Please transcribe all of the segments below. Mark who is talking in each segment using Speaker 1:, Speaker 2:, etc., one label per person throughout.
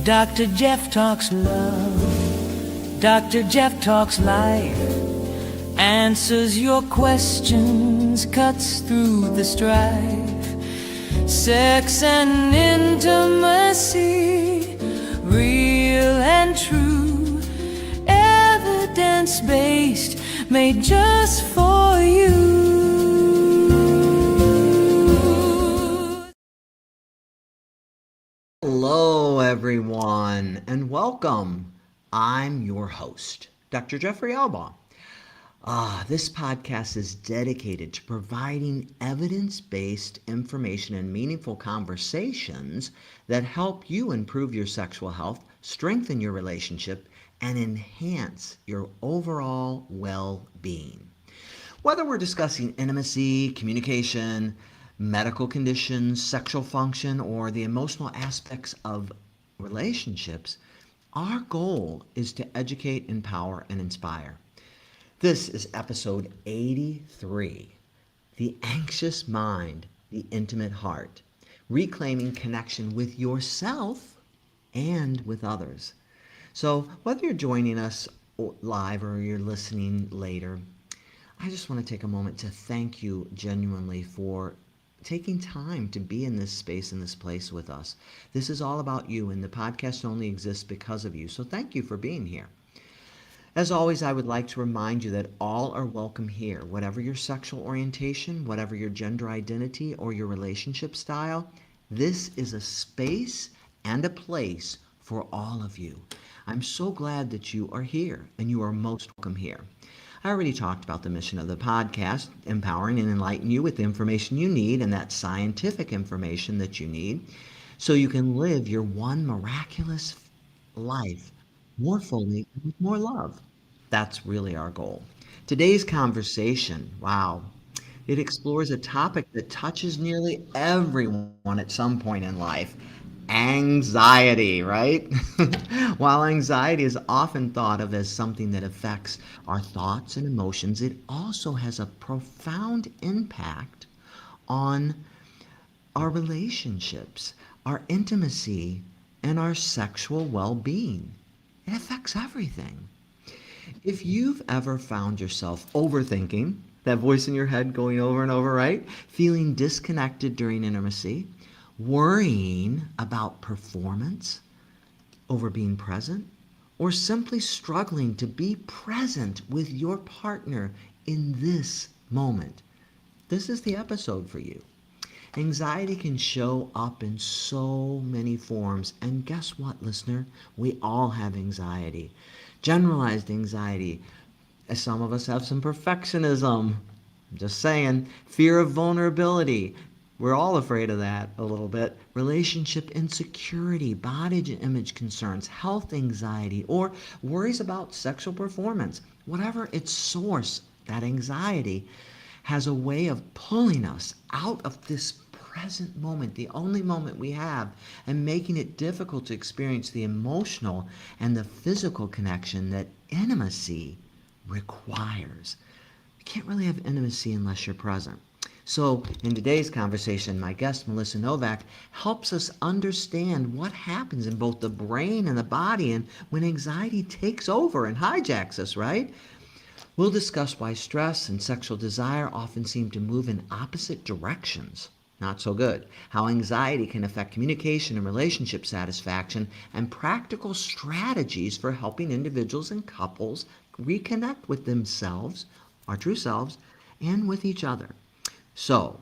Speaker 1: Dr. Jeff talks love. Dr. Jeff talks life. Answers your questions, cuts through the strife. Sex and intimacy, real and true. Evidence-based, made just for you.
Speaker 2: Hello, everyone, and welcome. I'm your host, Dr. Jeffrey Albaugh. This podcast is dedicated to providing evidence-based information and meaningful conversations that help you improve your sexual health, strengthen your relationship, and enhance your overall well-being. Whether we're discussing intimacy, communication, medical conditions, sexual function, or the emotional aspects of relationships, our goal is to educate, empower, and inspire. This is episode 83, The Anxious Mind, the Intimate Heart, reclaiming connection with yourself and with others. So whether you're joining us live or you're listening later, I just want to take a moment to thank you genuinely for taking time to be in this space, in this place with us. This is all about you, and the podcast only exists because of you. So thank you for being here. As always, I would like to remind you that all are welcome here. Whatever your sexual orientation, whatever your gender identity or your relationship style, this is a space and a place for all of you. I'm so glad that you are here, and you are most welcome here. I already talked about the mission of the podcast, empowering and enlightening you with the information you need and that scientific information that you need so you can live your one miraculous life more fully and with more love. That's really our goal. Today's conversation, wow, it explores a topic that touches nearly everyone at some point in life. Anxiety, right? While anxiety is often thought of as something that affects our thoughts and emotions, it also has a profound impact on our relationships, our intimacy, and our sexual well-being. It affects everything. If you've ever found yourself overthinking, that voice in your head going over and over, right? Feeling disconnected during intimacy, worrying about performance over being present, or simply struggling to be present with your partner in this moment, this is the episode for you. Anxiety can show up in so many forms, and guess what, listener? We all have anxiety. Generalized anxiety. Some of us have some perfectionism. I'm just saying. Fear of vulnerability. We're all afraid of that a little bit. Relationship insecurity, body image concerns, health anxiety, or worries about sexual performance. Whatever its source, that anxiety has a way of pulling us out of this present moment, the only moment we have, and making it difficult to experience the emotional and the physical connection that intimacy requires. You can't really have intimacy unless you're present. So in today's conversation, my guest, Melissa Novak, helps us understand what happens in both the brain and the body and when anxiety takes over and hijacks us, right? We'll discuss why stress and sexual desire often seem to move in opposite directions. Not so good. How anxiety can affect communication and relationship satisfaction, and practical strategies for helping individuals and couples reconnect with themselves, our true selves, and with each other. So,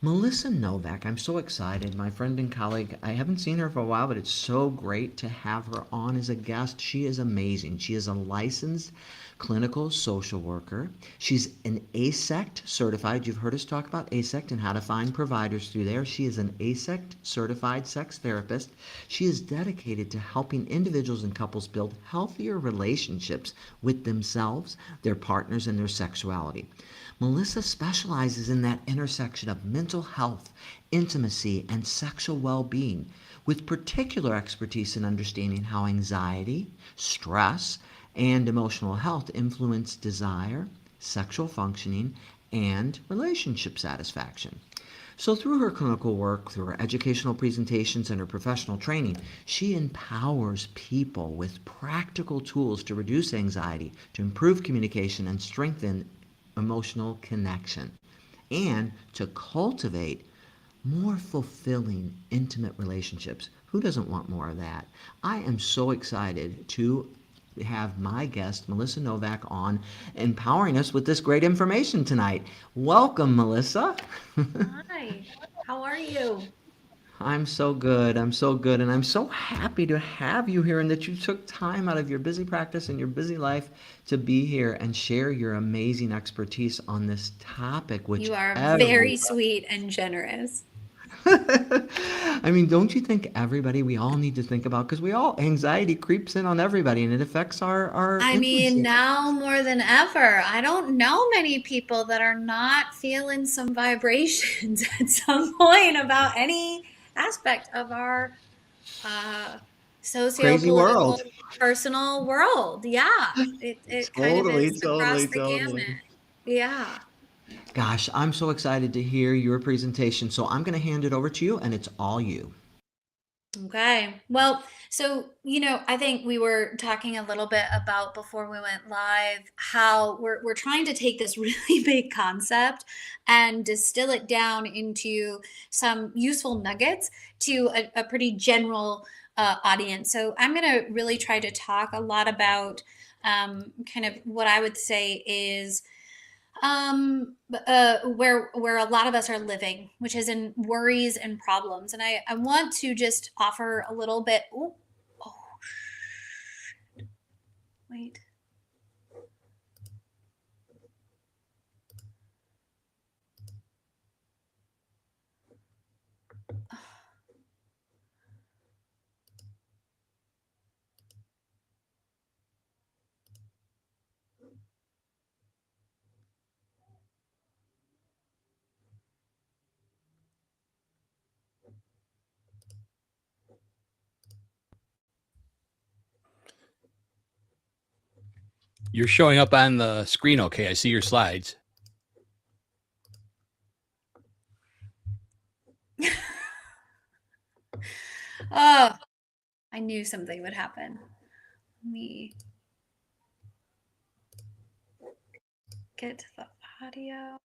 Speaker 2: Melissa Novak, I'm so excited. My friend and colleague, I haven't seen her for a while, but it's so great to have her on as a guest. She is amazing. She is a licensed clinical social worker. She's an ASECT certified. You've heard us talk about ASECT and how to find providers through there. She is an ASECT certified sex therapist. She is dedicated to helping individuals and couples build healthier relationships with themselves, their partners, and their sexuality. Melissa specializes in that intersection of mental health, intimacy, and sexual well-being, with particular expertise in understanding how anxiety, stress, and emotional health influence desire, sexual functioning, and relationship satisfaction. So, through her clinical work, through her educational presentations, and her professional training, she empowers people with practical tools to reduce anxiety, to improve communication, and strengthen emotional connection, and to cultivate more fulfilling, intimate relationships. Who doesn't want more of that? I am so excited to have my guest, Melissa Novak, on empowering us with this great information tonight. Welcome, Melissa.
Speaker 3: Hi, how are you?
Speaker 2: I'm so good. I'm so good. And I'm so happy to have you here and that you took time out of your busy practice and your busy life to be here and share your amazing expertise on this topic, which
Speaker 3: You are
Speaker 2: every
Speaker 3: very sweet and generous.
Speaker 2: I mean, don't you think everybody, we all need to think about, because we all, anxiety creeps in on everybody and it affects our
Speaker 3: I mean,
Speaker 2: intimacy.
Speaker 3: now more than ever, I don't know many people that are not feeling some vibrations at some point about any aspect of our uh,
Speaker 2: Crazy world.
Speaker 3: socio-political, personal world. Yeah, it kind of
Speaker 2: Totally,
Speaker 3: is
Speaker 2: totally,
Speaker 3: across the
Speaker 2: totally.
Speaker 3: gamut. Yeah.
Speaker 2: Gosh, I'm so excited to hear your presentation. So I'm going to hand it over to you and it's all you.
Speaker 3: Okay. Well, so, I think we were talking a little bit about before we went live how we're trying to take this really big concept and distill it down into some useful nuggets to a pretty general audience. So I'm going to really try to talk a lot about kind of what I would say is where a lot of us are living, which is in worries and problems. And I want to just offer a little bit. Oh, wait.
Speaker 4: You're showing up on the screen. Okay. I see your slides.
Speaker 3: Oh, I knew something would happen. Let me get to the audio.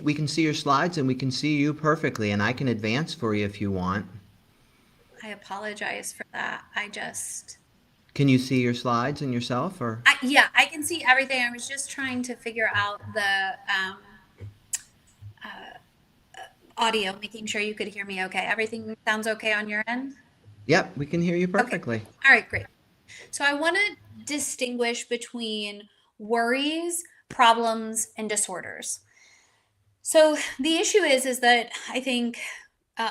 Speaker 2: We can see your slides and we can see you perfectly, and I can advance for you if you want.
Speaker 3: I apologize for that.
Speaker 2: Can you see your slides and yourself, or?
Speaker 3: Yeah, I can see everything. I was just trying to figure out the audio, making sure you could hear me okay. Everything sounds okay on your end?
Speaker 2: Yep, we can hear you
Speaker 3: Okay.
Speaker 2: perfectly.
Speaker 3: All right, great. So I want to distinguish between worries, problems, and disorders. So the issue is that I think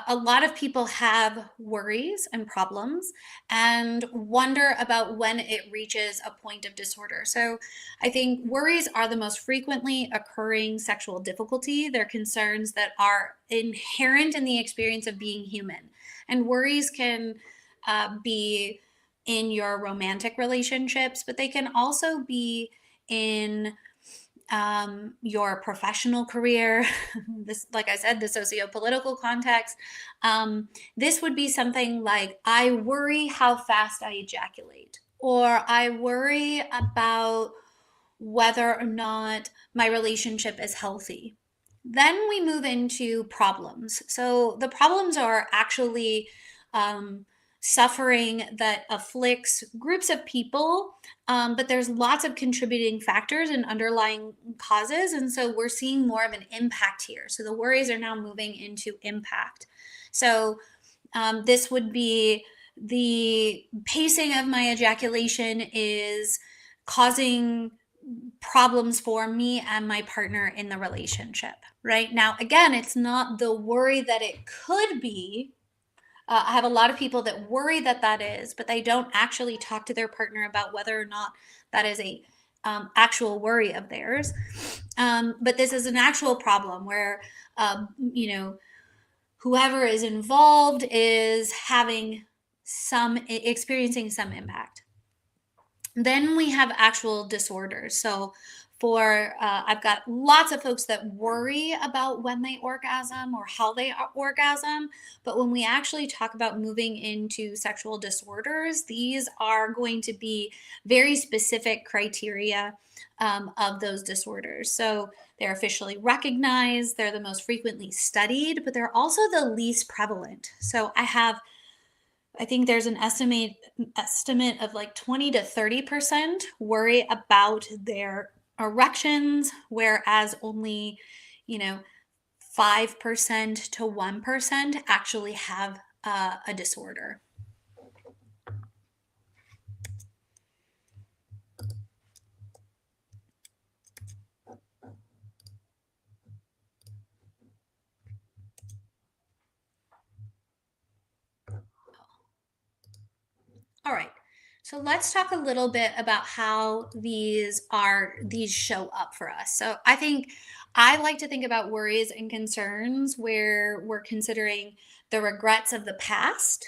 Speaker 3: a lot of people have worries and problems and wonder about when it reaches a point of disorder. So I think worries are the most frequently occurring sexual difficulty. They're concerns that are inherent in the experience of being human. And worries can be in your romantic relationships, but they can also be in your professional career, this, like I said, the socio-political context. This would be something like, I worry how fast I ejaculate, or I worry about whether or not my relationship is healthy. Then we move into problems. So the problems are actually um, suffering that afflicts groups of people, but there's lots of contributing factors and underlying causes. And so we're seeing more of an impact here. So the worries are now moving into impact. So this would be the pacing of my ejaculation is causing problems for me and my partner in the relationship. Right now, again, it's not the worry that it could be. I have a lot of people that worry that that is, but they don't actually talk to their partner about whether or not that is a actual worry of theirs. But this is an actual problem where, whoever is involved is having experiencing some impact. Then we have actual disorders. So I've got lots of folks that worry about when they orgasm or how they orgasm. But when we actually talk about moving into sexual disorders, these are going to be very specific criteria of those disorders. So they're officially recognized, they're the most frequently studied, but they're also the least prevalent. So I think there's an estimate of like 20 to 30% worry about their erections, whereas only, 5% to 1% actually have a disorder. All right. So let's talk a little bit about how these show up for us. So I like to think about worries and concerns where we're considering the regrets of the past,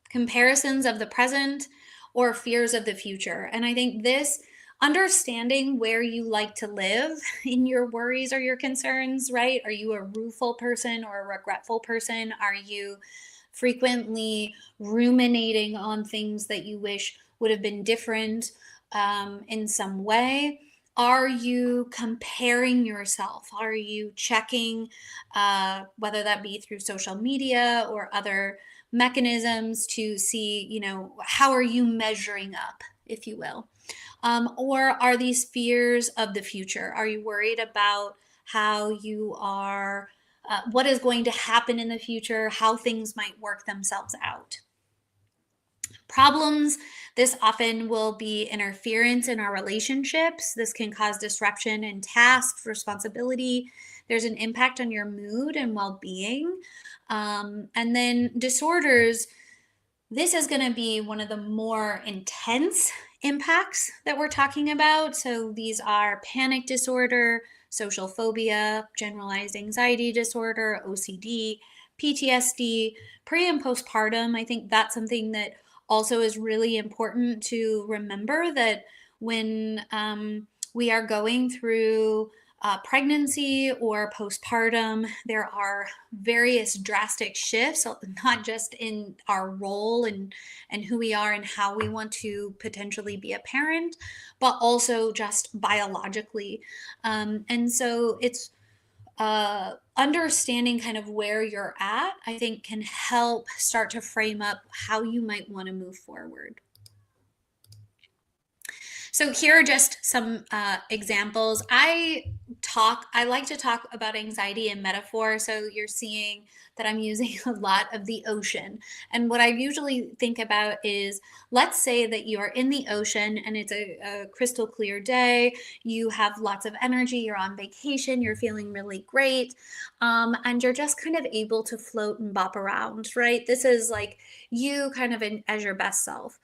Speaker 3: comparisons of the present, or fears of the future. And I think this understanding where you like to live in your worries or your concerns, right? Are you a rueful person or a regretful person? Are you frequently ruminating on things that you wish would have been different in some way? Are you comparing yourself? Are you checking, whether that be through social media or other mechanisms to see, how are you measuring up, if you will? Or are these fears of the future? Are you worried about how you are, what is going to happen in the future, how things might work themselves out? Problems, this often will be interference in our relationships. This can cause disruption in tasks, responsibility. There's an impact on your mood and well-being. And then disorders, this is going to be one of the more intense impacts that we're talking about. So these are panic disorder, social phobia, generalized anxiety disorder, OCD, PTSD, pre and postpartum. I think that's something that also is really important to remember, that when we are going through pregnancy or postpartum, there are various drastic shifts, not just in our role and who we are and how we want to potentially be a parent, but also just biologically. And so it's understanding kind of where you're at, I think, can help start to frame up how you might want to move forward. So here are just some examples. I like to talk about anxiety in metaphor. So you're seeing that I'm using a lot of the ocean. And what I usually think about is, let's say that you are in the ocean and it's a crystal clear day. You have lots of energy. You're on vacation. You're feeling really great. And you're just kind of able to float and bop around, right? This is like you kind of as your best self.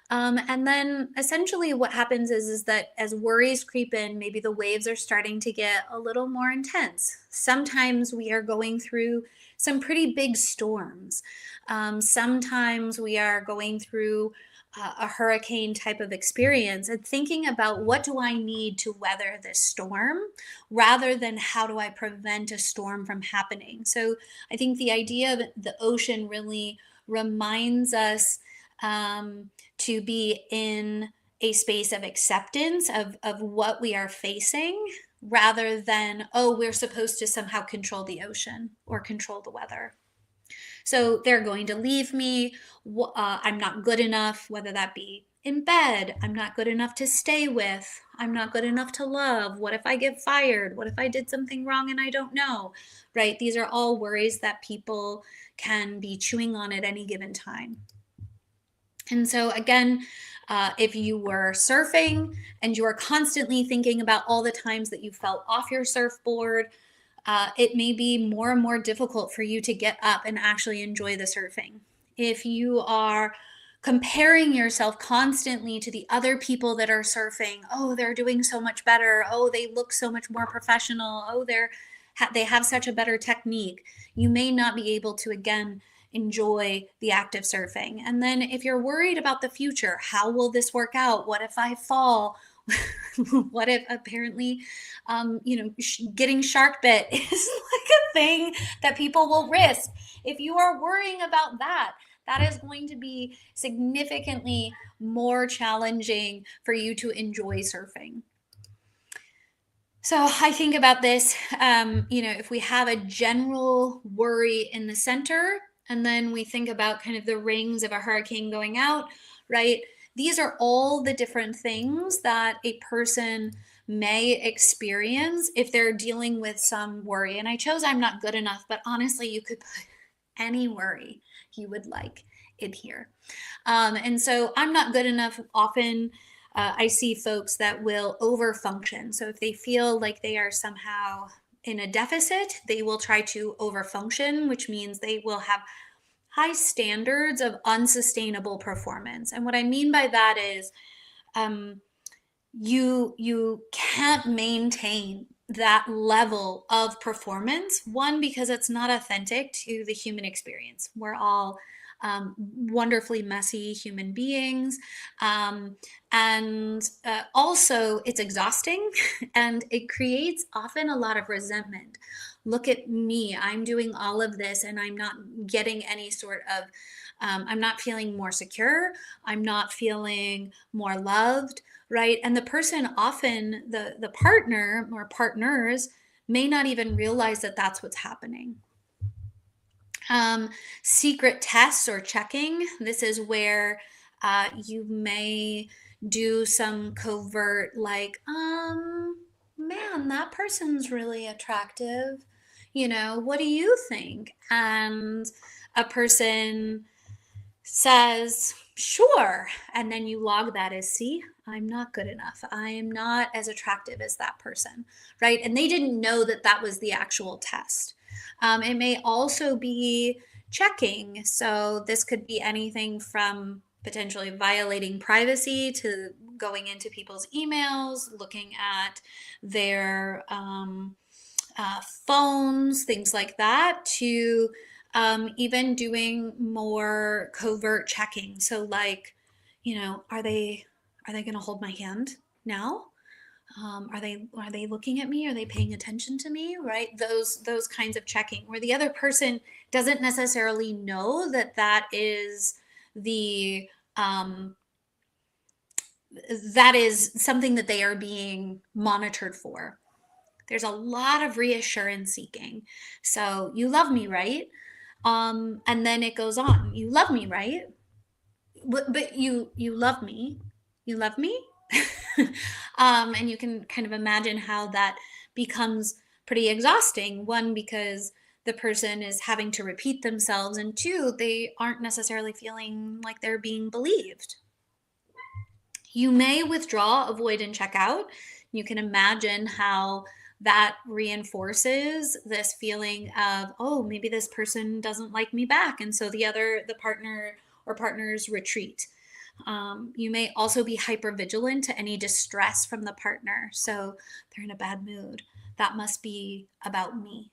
Speaker 3: And then essentially what happens is that as worries creep in, maybe the waves are starting to get a little more intense. Sometimes we are going through some pretty big storms. Sometimes we are going through a hurricane type of experience, and thinking about, what do I need to weather this storm, rather than how do I prevent a storm from happening. So I think the idea of the ocean really reminds us to be in a space of acceptance of what we are facing, rather than, oh, we're supposed to somehow control the ocean or control the weather. So they're going to leave me. I'm not good enough, whether that be in bed. I'm not good enough to stay with. I'm not good enough to love. What if I get fired? What if I did something wrong and I don't know? Right? These are all worries that people can be chewing on at any given time. And so again, if you were surfing and you are constantly thinking about all the times that you fell off your surfboard, it may be more and more difficult for you to get up and actually enjoy the surfing. If you are comparing yourself constantly to the other people that are surfing, oh, they're doing so much better. Oh, they look so much more professional. Oh, they have such a better technique. You may not be able to, again, enjoy the act of surfing. And then if you're worried about the future, how will this work out? What if I fall? What if apparently, getting shark bit is like a thing that people will risk? If you are worrying about that, that is going to be significantly more challenging for you to enjoy surfing. So I think about this, if we have a general worry in the center, and then we think about kind of the rings of a hurricane going out, right? These are all the different things that a person may experience if they're dealing with some worry. And I chose I'm not good enough, but honestly, you could put any worry you would like in here. And so I'm not good enough often. I see folks that will overfunction. So if they feel like they are somehow in a deficit, they will try to overfunction, which means they will have high standards of unsustainable performance. And what I mean by that is you can't maintain that level of performance. One, because it's not authentic to the human experience. We're all wonderfully messy human beings. And also, it's exhausting and it creates often a lot of resentment. Look at me, I'm doing all of this and I'm not getting any sort of, I'm not feeling more secure. I'm not feeling more loved, right? And the person often, the partner or partners may not even realize that that's what's happening. Secret tests or checking. This is where you may do some covert, like, man, that person's really attractive. What do you think? And a person says, sure. And then you log that as, see, I'm not good enough. I am not as attractive as that person, right? And they didn't know that that was the actual test. It may also be checking. So this could be anything from potentially violating privacy to going into people's emails, looking at their phones, things like that, to even doing more covert checking. So like, are they going to hold my hand now? Are they looking at me? Are they paying attention to me? Right? Those kinds of checking where the other person doesn't necessarily know that is the that is something that they are being monitored for. There's a lot of reassurance seeking. So you love me, right? And then it goes on. You love me, right? But you love me. You love me? And you can kind of imagine how that becomes pretty exhausting. One, because the person is having to repeat themselves, and two, they aren't necessarily feeling like they're being believed. You may withdraw, avoid, and check out. You can imagine how that reinforces this feeling of, oh, maybe this person doesn't like me back. And so the partner or partners retreat. You may also be hypervigilant to any distress from the partner. So they're in a bad mood. That must be about me.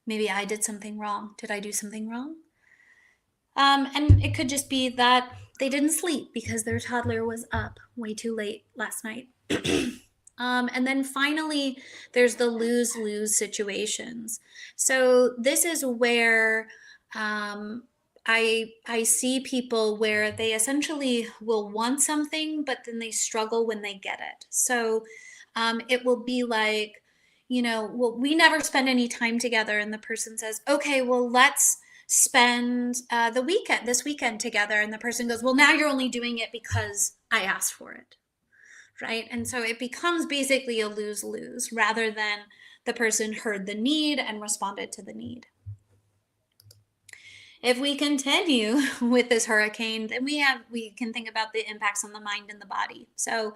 Speaker 3: Maybe I did something wrong. Did I do something wrong? And it could just be that they didn't sleep because their toddler was up way too late last night. And then finally, there's the lose-lose situations. So this is where I see people where they essentially will want something, but then they struggle when they get it. So it will be like, well, we never spend any time together. And the person says, okay, well, let's spend this weekend together. And the person goes, well, now you're only doing it because I asked for it. Right? And so it becomes basically a lose-lose rather than the person heard the need and responded to the need. If we continue with this hurricane, then we can think about the impacts on the mind and the body. So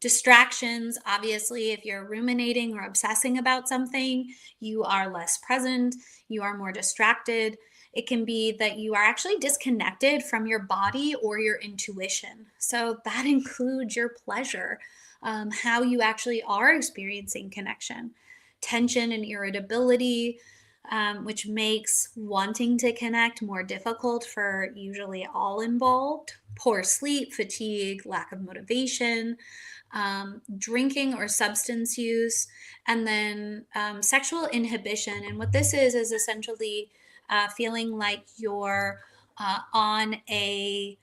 Speaker 3: distractions, obviously, if you're ruminating or obsessing about something, you are less present, you are more distracted. It can be that you are actually disconnected from your body or your intuition. So that includes your pleasure, how you actually are experiencing connection, tension and irritability, which makes wanting to connect more difficult for usually all involved, poor sleep, fatigue, lack of motivation, drinking or substance use, and then sexual inhibition. And what this is essentially feeling like you're on a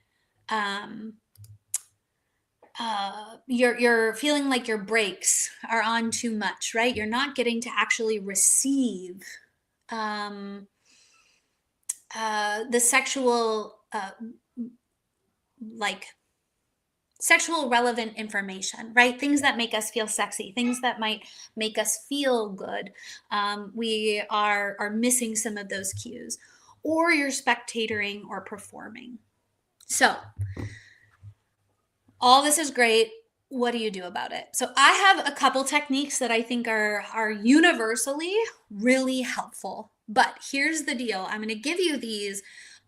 Speaker 3: you're feeling like your brakes are on too much, right? You're not getting to actually receive the sexual like sexual relevant information, right? Things that make us feel sexy, things that might make us feel good. We are missing some of those cues, or you're spectatoring or performing. So all this is great. What do you do about it? So I have a couple techniques that I think are universally really helpful. But here's the deal. I'm going to give you these,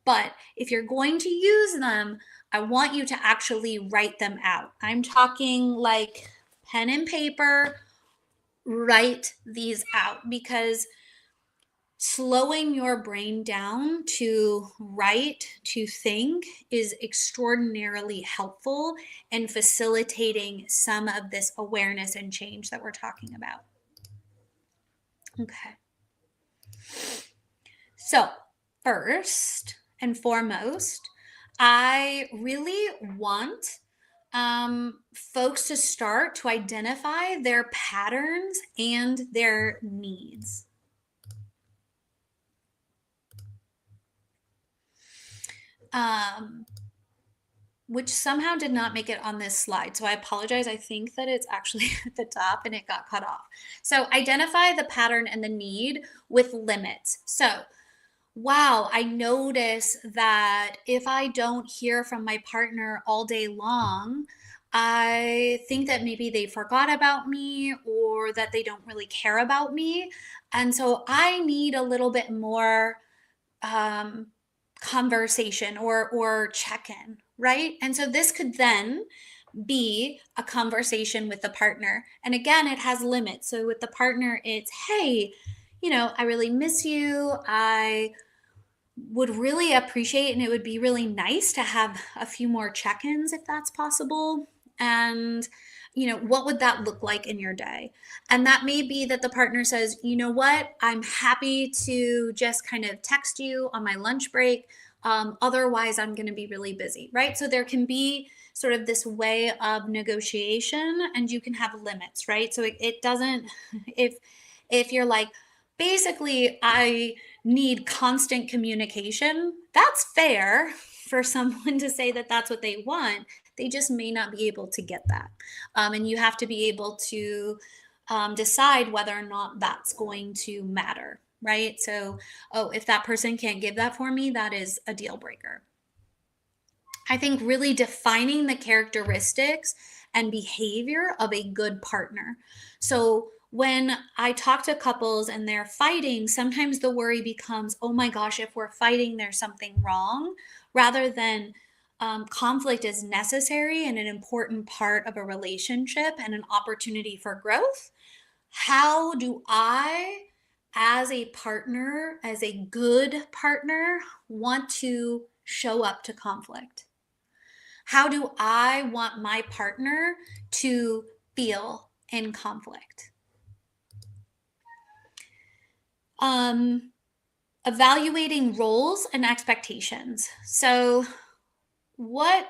Speaker 3: but if you're going to use them, I want you to actually write them out. I'm talking like pen and paper, write these out, because slowing your brain down to write, to think, is extraordinarily helpful in facilitating some of this awareness and change that we're talking about. Okay. So, first and foremost, I really want folks to start to identify their patterns and their needs. Which somehow did not make it on this slide. So I apologize. I think that it's actually at the top and it got cut off. So identify the pattern and the need with limits. So, wow, I notice that if I don't hear from my partner all day long, I think that maybe they forgot about me or that they don't really care about me. And so I need a little bit more conversation or check-in, right? And so this could then be a conversation with the partner. And again, it has limits. So with the partner, it's, hey, I really miss you. I would really appreciate, and it would be really nice to have a few more check-ins if that's possible. And what would that look like in your day? And that may be that the partner says, you know what, I'm happy to just kind of text you on my lunch break. Otherwise, I'm going to be really busy, right? So there can be sort of this way of negotiation, and you can have limits, right? So it doesn't, if you're like, basically, I need constant communication, that's fair for someone to say that that's what they want. They just may not be able to get that. And you have to be able to decide whether or not that's going to matter, right? So, if that person can't give that for me, that is a deal breaker. I think really defining the characteristics and behavior of a good partner. So when I talk to couples and they're fighting, sometimes the worry becomes, oh my gosh, if we're fighting, there's something wrong, rather than conflict is necessary and an important part of a relationship and an opportunity for growth. How do I, as a partner, as a good partner, want to show up to conflict? How do I want my partner to feel in conflict? Evaluating roles and expectations. So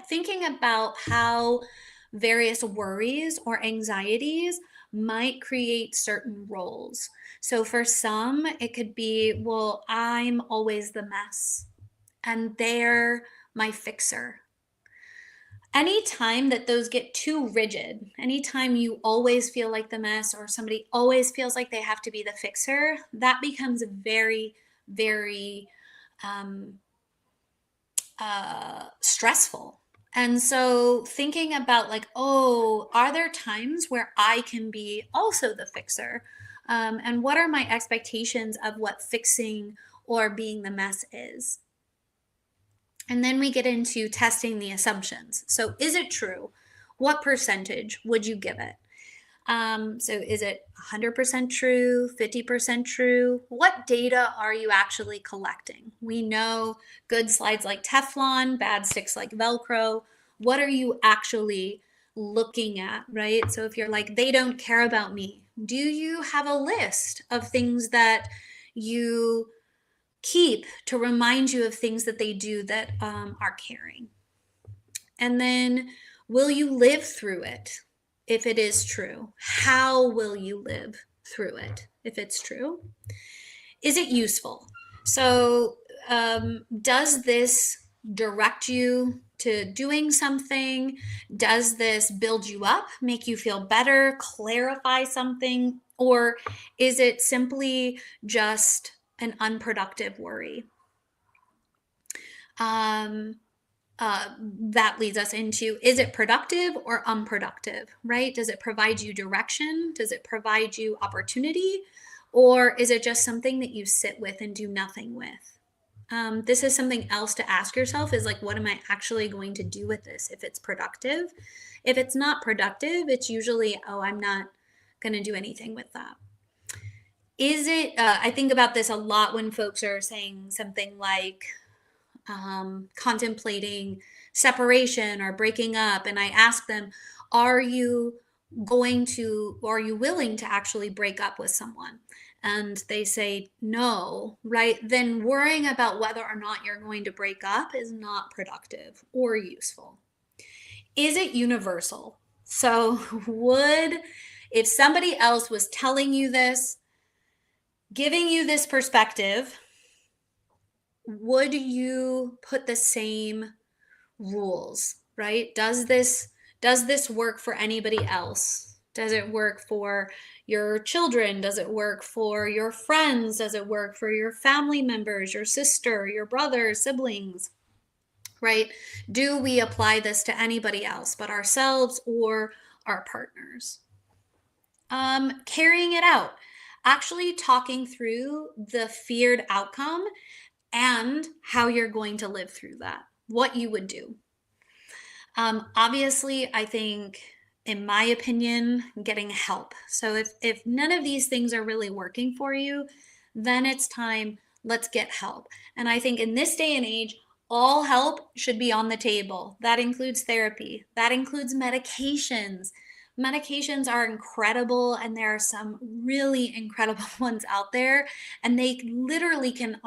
Speaker 3: thinking about how various worries or anxieties might create certain roles. So for some, it could be, well, I'm always the mess and they're my fixer. Anytime that those get too rigid, anytime you always feel like the mess or somebody always feels like they have to be the fixer, that becomes very, very stressful. And so thinking about like, are there times where I can be also the fixer? And what are my expectations of what fixing or being the mess is? And then we get into testing the assumptions. So is it true? What percentage would you give it? So is it 100% true, 50% true? What data are you actually collecting? We know good slides like Teflon, bad sticks like Velcro. What are you actually looking at, right? So if you're like, they don't care about me, do you have a list of things that you keep to remind you of things that they do that are caring? And then, will you live through it if it is true? How will you live through it if it's true? Is it useful? So, does this direct you to doing something? Does this build you up, make you feel better, clarify something? Or is it simply just an unproductive worry? That leads us into, is it productive or unproductive, right? Does it provide you direction? Does it provide you opportunity? Or is it just something that you sit with and do nothing with? This is something else to ask yourself, is like, what am I actually going to do with this if it's productive? If it's not productive, it's usually, oh, I'm not going to do anything with that. Is it, I think about this a lot when folks are saying something like, contemplating separation or breaking up, and I ask them, are you willing to actually break up with someone? And they say no, right? Then worrying about whether or not you're going to break up is not productive or useful. Is it universal? So if somebody else was telling you this, giving you this perspective, would you put the same rules, right? Does this work for anybody else? Does it work for your children? Does it work for your friends? Does it work for your family members, your sister, your brother, siblings, right? Do we apply this to anybody else but ourselves or our partners? Carrying it out, actually talking through the feared outcome and how you're going to live through that, what you would do. Obviously, I think, in my opinion, getting help. So if none of these things are really working for you, then it's time, let's get help. And I think in this day and age, all help should be on the table. That includes therapy. That includes medications. Medications are incredible, and there are some really incredible ones out there, and they literally can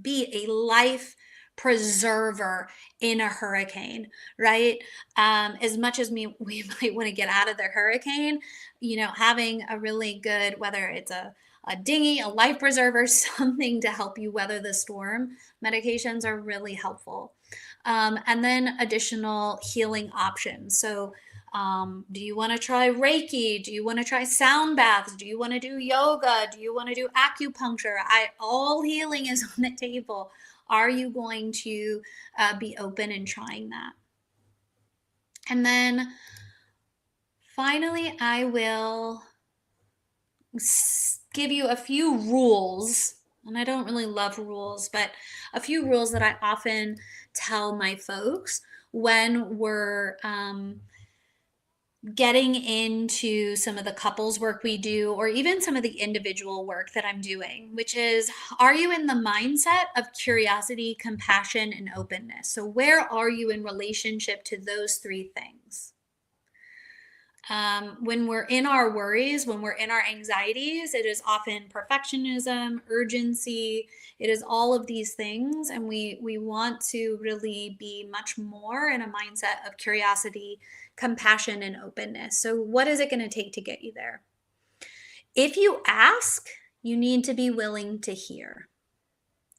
Speaker 3: be a life preserver in a hurricane, right? As much as we might want to get out of the hurricane, having a really good, whether it's a dinghy, a life preserver, something to help you weather the storm, medications are really helpful. And then additional healing options. So do you want to try Reiki? Do you want to try sound baths? Do you want to do yoga? Do you want to do acupuncture? All healing is on the table. Are you going to be open and trying that? And then finally, I will give you a few rules. And I don't really love rules, but a few rules that I often tell my folks when we're getting into some of the couples work we do, or even some of the individual work that I'm doing, which is, are you in the mindset of curiosity, compassion, and openness? So where are you in relationship to those three things? When we're in our worries, when we're in our anxieties, it is often perfectionism, urgency. It is all of these things. And we want to really be much more in a mindset of curiosity, compassion, and openness. So what is it going to take to get you there? If you ask, you need to be willing to hear.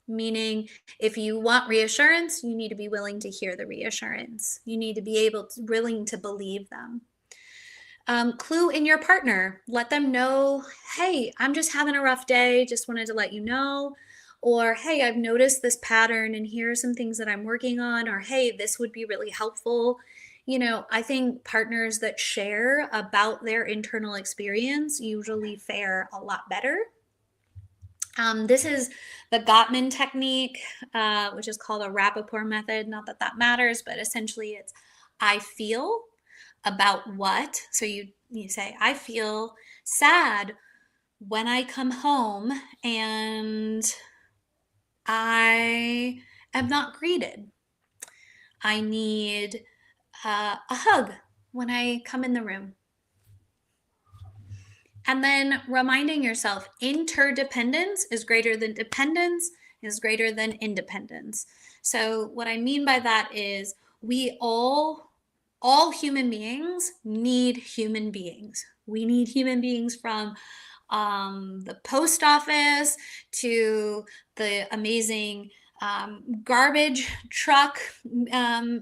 Speaker 3: Meaning, if you want reassurance, you need to be willing to hear the reassurance. You need to be willing to believe them. Clue in your partner. Let them know, hey, I'm just having a rough day. Just wanted to let you know. Or, hey, I've noticed this pattern and here are some things that I'm working on. Or, hey, this would be really helpful. I think partners that share about their internal experience usually fare a lot better. This is the Gottman technique, which is called a rapport method. Not that that matters, but essentially it's, I feel about what. So you say, I feel sad when I come home and I am not greeted. I need a hug when I come in the room. And then reminding yourself interdependence is greater than dependence, is greater than independence. So what I mean by that is we all human beings need human beings. We need human beings from the post office to the amazing garbage truck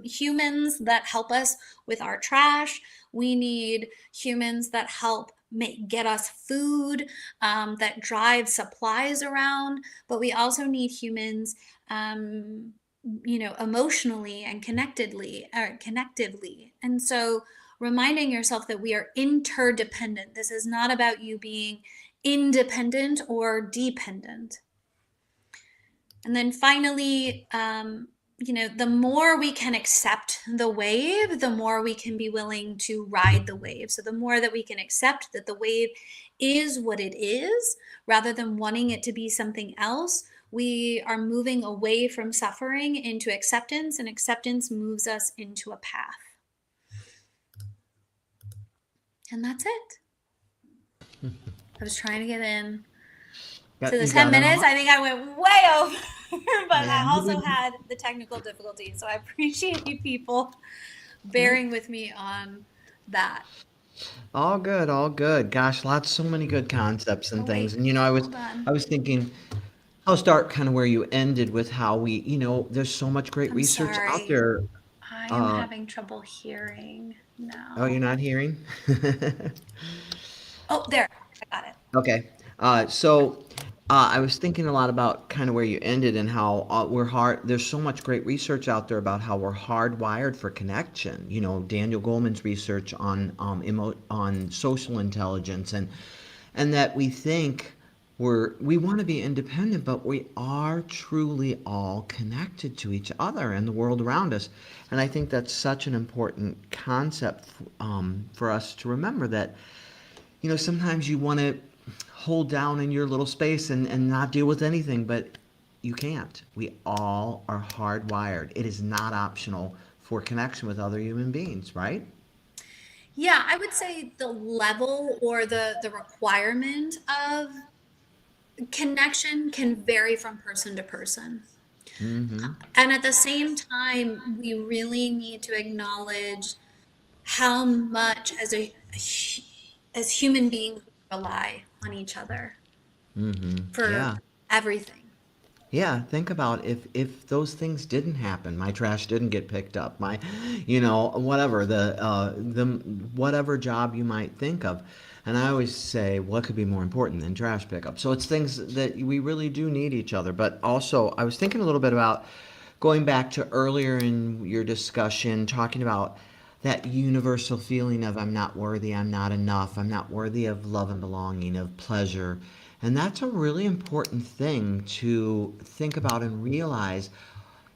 Speaker 3: humans that help us with our trash. We need humans that help get us food, that drive supplies around, but we also need humans emotionally and connectively. And so reminding yourself that we are interdependent. This is not about you being independent or dependent. And then finally, the more we can accept the wave, the more we can be willing to ride the wave. So the more that we can accept that the wave is what it is, rather than wanting it to be something else, we are moving away from suffering into acceptance, and acceptance moves us into a path. And that's it. I was trying to get in to the 10 minutes. I think I went way over, but I also had the technical difficulties. So I appreciate you people bearing with me on that.
Speaker 2: All good, all good. Gosh, so many good concepts and things. And I was thinking, I'll start kind of where you ended with how there's so much great research out there.
Speaker 3: I am having trouble hearing now.
Speaker 2: Oh, you're not hearing?
Speaker 3: Oh, there, I got it.
Speaker 2: Okay. I was thinking a lot about kind of where you ended and how there's so much great research out there about how we're hardwired for connection. Daniel Goleman's research on on social intelligence, and that we think we want to be independent, but we are truly all connected to each other and the world around us. And I think that's such an important concept for us to remember, that sometimes you want to hold down in your little space and not deal with anything, but you can't. We all are hardwired. It is not optional for connection with other human beings, right?
Speaker 3: Yeah, I would say the level or the requirement of connection can vary from person to person.
Speaker 2: Mm-hmm.
Speaker 3: And at the same time, we really need to acknowledge how much as human beings we rely on each other for
Speaker 2: Yeah.
Speaker 3: everything.
Speaker 2: Yeah, think about if those things didn't happen, my trash didn't get picked up, my, whatever the whatever job you might think of, and I always say, what could be more important than trash pickup? So it's things that we really do need each other. But also, I was thinking a little bit about going back to earlier in your discussion, talking about that universal feeling of I'm not worthy, I'm not enough, I'm not worthy of love and belonging, of pleasure. And that's a really important thing to think about and realize,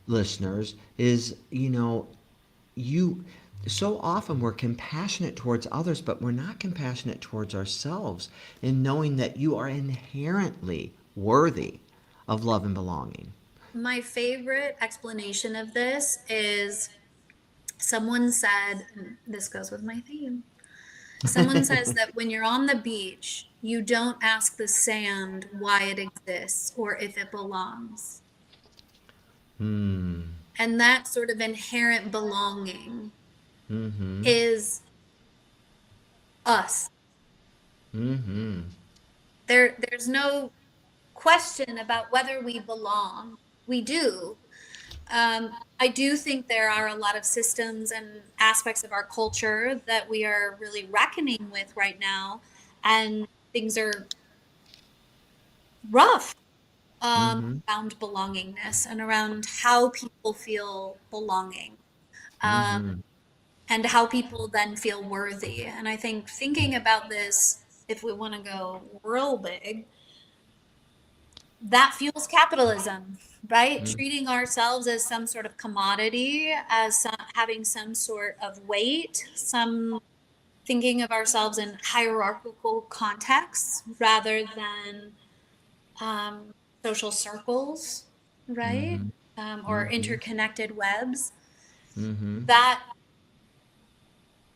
Speaker 2: listeners, is, you so often we're compassionate towards others, but we're not compassionate towards ourselves in knowing that you are inherently worthy of love and belonging.
Speaker 3: My favorite explanation of this is someone said, and this goes with my theme. Someone says that when you're on the beach, you don't ask the sand why it exists or if it belongs.
Speaker 2: Hmm.
Speaker 3: And that sort of inherent belonging
Speaker 2: Mm-hmm.
Speaker 3: is us.
Speaker 2: Mm-hmm.
Speaker 3: There's no question about whether we belong. We do. I do think there are a lot of systems and aspects of our culture that we are really reckoning with right now, and things are rough
Speaker 2: Mm-hmm.
Speaker 3: around belongingness and around how people feel belonging,
Speaker 2: Mm-hmm.
Speaker 3: and how people then feel worthy. And I think thinking about this, if we want to go real big, that fuels capitalism, right? Treating ourselves as some sort of commodity, as having some sort of weight, some thinking of ourselves in hierarchical contexts rather than social circles, right?
Speaker 2: Mm-hmm.
Speaker 3: Or
Speaker 2: Mm-hmm.
Speaker 3: interconnected webs.
Speaker 2: Mm-hmm.
Speaker 3: That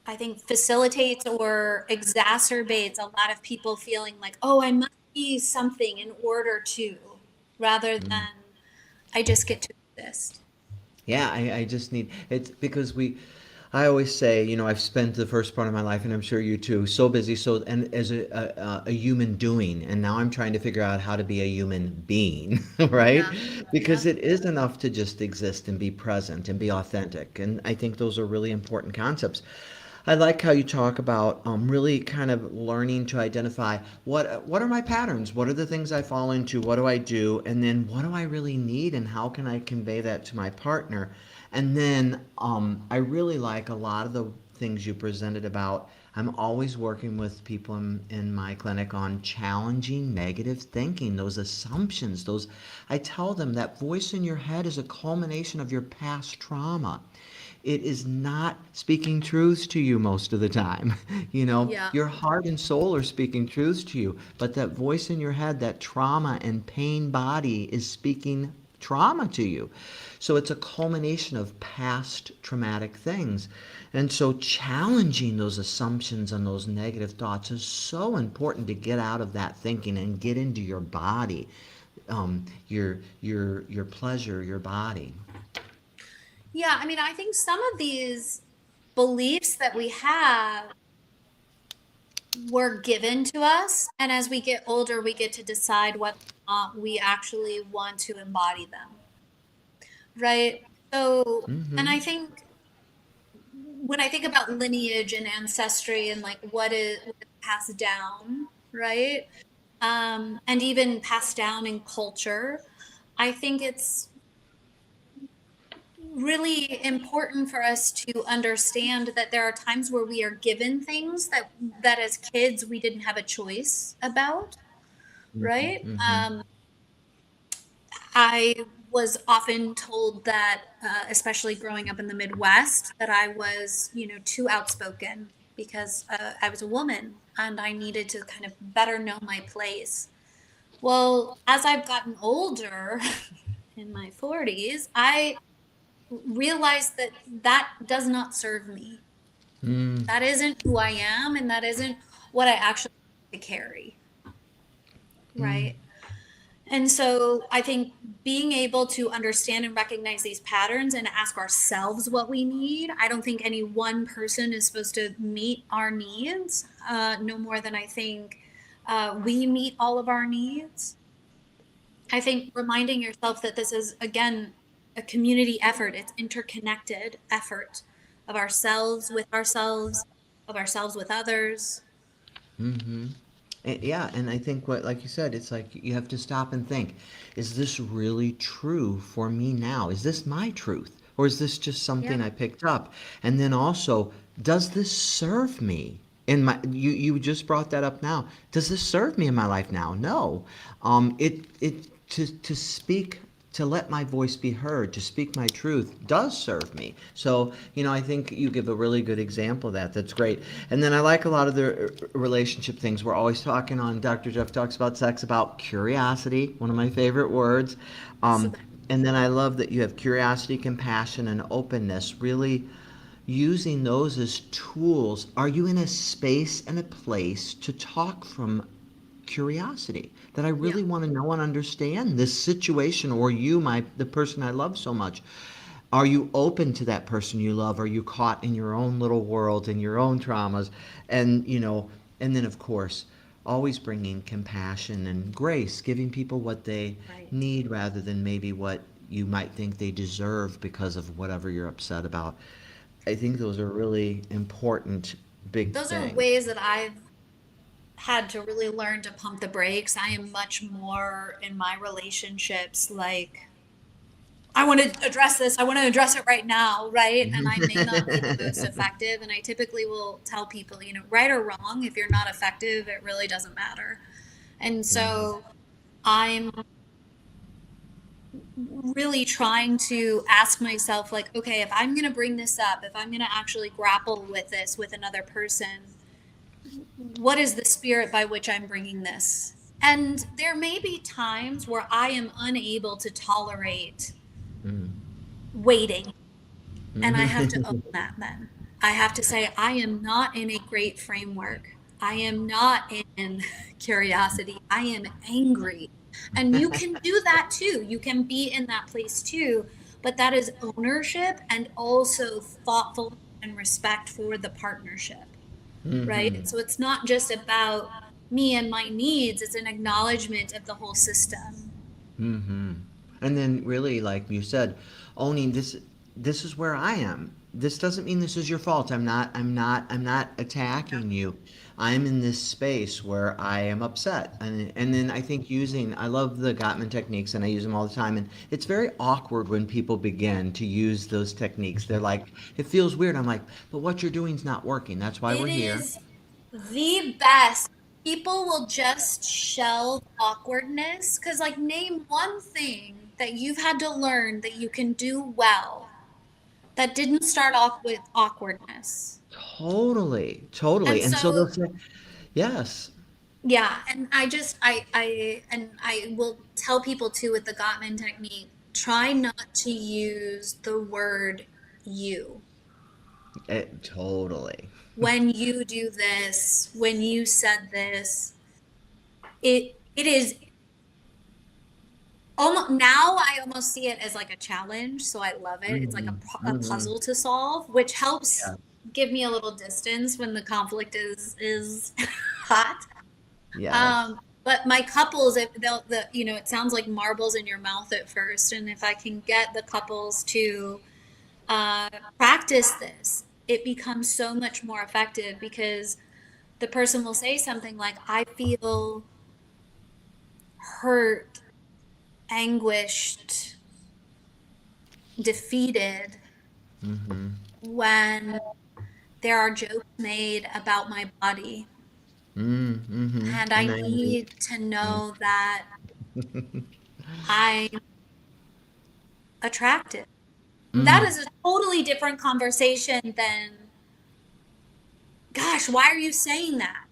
Speaker 3: I think facilitates or exacerbates a lot of people feeling like, oh, I must be something in order to, rather than I just get to exist.
Speaker 2: Yeah, I just need it's because I always say, I've spent the first part of my life, and I'm sure you too, so busy, and as a human doing, and now I'm trying to figure out how to be a human being, right?
Speaker 3: Yeah.
Speaker 2: Because
Speaker 3: Yeah.
Speaker 2: it is enough to just exist and be present and be authentic, and I think those are really important concepts. I like how you talk about really kind of learning to identify what are my patterns, what are the things I fall into, what do I do, and then what do I really need, and how can I convey that to my partner. And then I really like a lot of the things you presented about. I'm always working with people in my clinic on challenging negative thinking, those assumptions, those I tell them that voice in your head is a culmination of your past trauma. It is not speaking truths to you most of the time.
Speaker 3: Yeah.
Speaker 2: Your heart and soul are speaking truths to you, but that voice in your head, that trauma and pain body is speaking trauma to you. So it's a culmination of past traumatic things. And so challenging those assumptions and those negative thoughts is so important to get out of that thinking and get into your body, your pleasure, your body.
Speaker 3: Yeah. I mean, I think some of these beliefs that we have were given to us. And as we get older, we get to decide whether or not we actually want to embody them. Right. So, and
Speaker 2: Mm-hmm.
Speaker 3: I think when I think about lineage and ancestry and like what is passed down, right? And even passed down in culture, I think it's really important for us to understand that there are times where we are given things that as kids we didn't have a choice about, right?
Speaker 2: Mm-hmm.
Speaker 3: I was often told that, especially growing up in the Midwest, that I was, too outspoken because I was a woman and I needed to kind of better know my place. Well, as I've gotten older, in my 40s, I realized that that does not serve me.
Speaker 2: Mm,
Speaker 3: That isn't who I am, and that isn't what I actually want to carry,
Speaker 2: mm,
Speaker 3: right? And so I think being able to understand and recognize these patterns and ask ourselves what we need. I don't think any one person is supposed to meet our needs, no more than I think we meet all of our needs. I think reminding yourself that this is, again, a community effort, it's interconnected effort of ourselves with others.
Speaker 2: mm-hmm. Yeah, and I think like you said, it's like you have to stop and think, is this really true for me now? Is this my truth? Or is this just
Speaker 3: Yeah.
Speaker 2: something I picked up? And then also, does this serve me? You just brought that up now. Does this serve me in my life now? No. To speak, to let my voice be heard, to speak my truth does serve me. So, I think you give a really good example of that. That's great. And then I like a lot of the relationship things. We're always talking on Dr. Jeff Talks About Sex about curiosity, one of my favorite words.
Speaker 3: So
Speaker 2: Um, and then I love that you have curiosity, compassion, and openness, really using those as tools. Are you in a space and a place to talk from curiosity, that I
Speaker 3: yeah.
Speaker 2: really want to know and understand this situation, or the person I love so much? Are you open to that person you love? Are you caught in your own little world and your own traumas? And and then of course, always bringing compassion and grace, giving people what they
Speaker 3: Right.
Speaker 2: need rather than maybe what you might think they deserve because of whatever you're upset about. I think those are really important big
Speaker 3: Those are
Speaker 2: things.
Speaker 3: ways that I've had to really learn to pump the brakes. I am much more in my relationships like, I want to address this. I want to address it right now, right? And I may not be the most effective. And I typically will tell people, right or wrong, if you're not effective, it really doesn't matter. And so I'm really trying to ask myself, like, okay, if I'm going to bring this up, if I'm going to actually grapple with this with another person, what is the spirit by which I'm bringing this? And there may be times where I am unable to tolerate waiting, and I have to own that then. I have to say, I am not in a great framework. I am not in curiosity. I am angry. And you can do that too. You can be in that place too. But that is ownership and also thoughtful and respect for the partnership, right? So it's not just about me and my needs, it's an acknowledgement of the whole system.
Speaker 2: And then really, like you said, owning this is where I am. This doesn't mean this is your fault. I'm not attacking you. I'm in this space where I am upset. And then I think I love the Gottman techniques and I use them all the time. And it's very awkward when people begin to use those techniques. They're like, it feels weird. I'm like, but what you're doing is not working. That's why we're
Speaker 3: It
Speaker 2: here.
Speaker 3: is the best. People will just shelve awkwardness because, like, name one thing that you've had to learn that you can do well that didn't start off with awkwardness.
Speaker 2: Totally,
Speaker 3: And
Speaker 2: totally. And so
Speaker 3: so,
Speaker 2: they'll say, yes.
Speaker 3: yeah, and I will tell people too with the Gottman technique, try not to use the word you.
Speaker 2: Totally.
Speaker 3: When you do this, when you said this, it is almost now I almost see it as like a challenge, so I love it. It's like
Speaker 2: Hmm.
Speaker 3: a
Speaker 2: Hmm.
Speaker 3: puzzle to solve, which helps
Speaker 2: Yeah.
Speaker 3: give me a little distance when the conflict is hot.
Speaker 2: Yes.
Speaker 3: But my couples, if they'll it sounds like marbles in your mouth at first, and if I can get the couples to uh, practice this, it becomes so much more effective because the person will say something like, "I feel hurt, anguished, defeated when there are jokes made about my body.
Speaker 2: Mm-hmm.
Speaker 3: And I
Speaker 2: And I need.
Speaker 3: need to know that I'm attractive." That is a totally different conversation than, gosh, why are you saying that?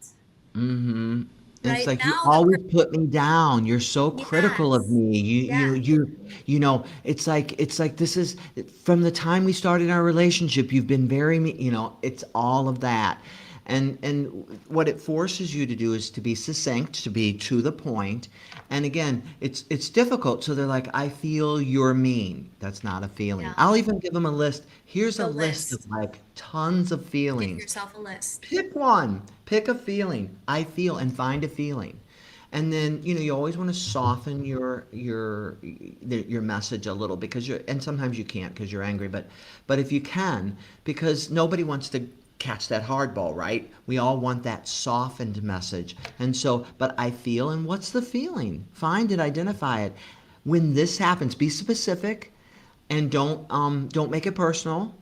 Speaker 2: Mm-hmm. And it's
Speaker 3: Right
Speaker 2: like you
Speaker 3: now,
Speaker 2: always put me down. You're so critical of
Speaker 3: yes,
Speaker 2: me.
Speaker 3: yes,
Speaker 2: It's like this is from the time we started our relationship. You've been very it's all of that. And what it forces you to do is to be succinct, to be to the point. And again, it's difficult. So they're like, I feel you're mean. That's not a feeling.
Speaker 3: yeah.
Speaker 2: I'll even give them a list. Here's a
Speaker 3: The
Speaker 2: list of
Speaker 3: list.
Speaker 2: like tons of
Speaker 3: Give
Speaker 2: feelings.
Speaker 3: yourself a list.
Speaker 2: Pick one. Pick a feeling. I feel and find a feeling. And then, you always want to soften your message a little because and sometimes you can't because you're angry, but if you can, because nobody wants to catch that hardball, right? We all want that softened message. And so, but I feel, and what's the feeling? Find it, identify it. When this happens, be specific and don't make it personal.